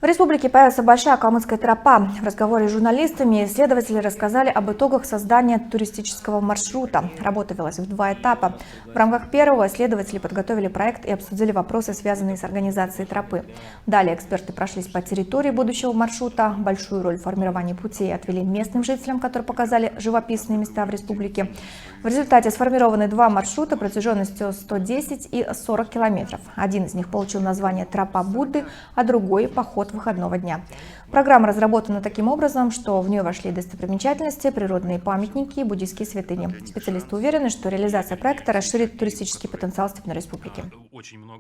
В республике появится большая калмыцкая тропа. В разговоре с журналистами исследователи рассказали об итогах создания туристического маршрута. Работа велась в 2 этапа. В рамках первого исследователи подготовили проект и обсудили вопросы, связанные с организацией тропы. Далее эксперты прошлись по территории будущего маршрута. Большую роль в формировании путей отвели местным жителям, которые показали живописные места в республике. В результате сформированы 2 маршрута протяженностью 110 и 40 километров. Один из них получил название «Тропа Будды», а другой – «Поход выходного дня». Программа разработана таким образом, что в нее вошли достопримечательности, природные памятники и буддийские святыни. Специалисты уверены, что реализация проекта расширит туристический потенциал Степной Республики.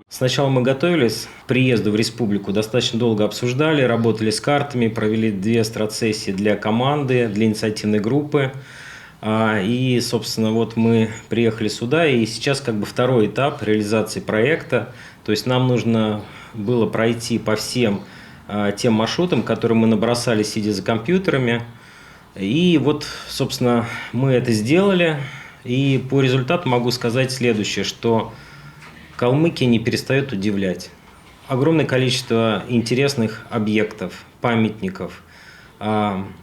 Сначала мы готовились к приезду в республику, достаточно долго обсуждали, работали с картами, провели 2 страцессии для команды, для инициативной группы. И, собственно, вот мы приехали сюда, и сейчас как бы 2-й этап реализации проекта. То есть нам нужно было пройти по всем тем маршрутам, которые мы набросали, сидя за компьютерами. И вот, собственно, мы это сделали. И по результату могу сказать следующее, что Калмыкия не перестает удивлять. Огромное количество интересных объектов, памятников.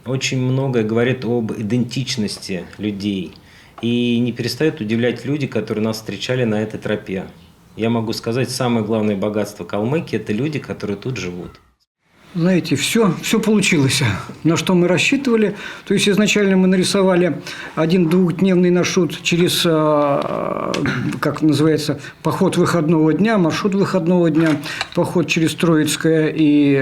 Очень многое говорит об идентичности людей. И не перестают удивлять люди, которые нас встречали на этой тропе. Я могу сказать, самое главное богатство Калмыкии – это люди, которые тут живут. Знаете, все получилось, на что мы рассчитывали. То есть изначально мы нарисовали 1 двухдневный маршрут через, как называется, поход выходного дня, маршрут выходного дня, поход через Троицкое и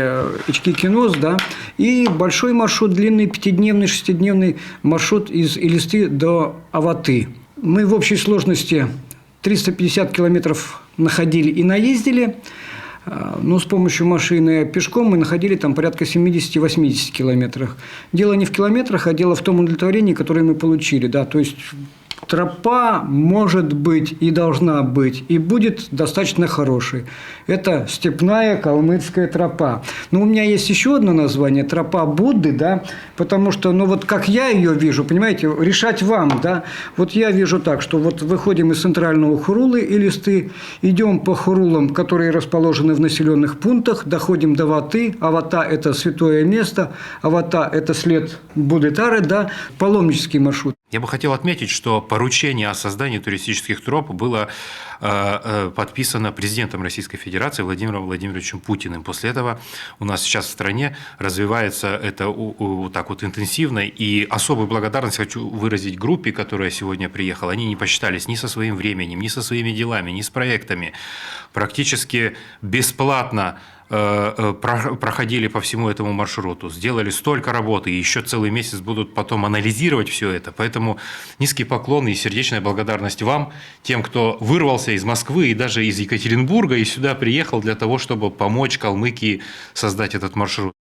Ички-Киноз, да, и большой маршрут, длинный 5-дневный, 6-дневный маршрут из Элисты до Аваты. Мы в общей сложности 350 километров находили и наездили. Но с помощью машины пешком мы находили там порядка 70-80 километров. Дело не в километрах, а дело в том удовлетворении, которое мы получили. Да? То есть тропа может быть и должна быть, и будет достаточно хорошей. Это степная калмыцкая тропа. Но у меня есть еще одно название – тропа Будды, да? Потому что, ну вот как я ее вижу, понимаете, решать вам, да? Вот я вижу так, что вот выходим из центрального Хурулы и Листы, идем по Хурулам, которые расположены в населенных пунктах, доходим до Ваты. Авата – это святое место, Авата – это след Будды-Тары, да? Паломнический маршрут. Я бы хотел отметить, что поручение о создании туристических троп было подписано президентом Российской Федерации Владимиром Владимировичем Путиным. После этого у нас сейчас в стране развивается это вот так вот интенсивно. И особую благодарность хочу выразить группе, которая сегодня приехала. Они не посчитались ни со своим временем, ни со своими делами, ни с проектами. Практически бесплатно проходили по всему этому маршруту, сделали столько работы, и еще целый месяц будут потом анализировать все это. Поэтому низкий поклон и сердечная благодарность вам, тем, кто вырвался из Москвы и даже из Екатеринбурга и сюда приехал для того, чтобы помочь Калмыкии создать этот маршрут.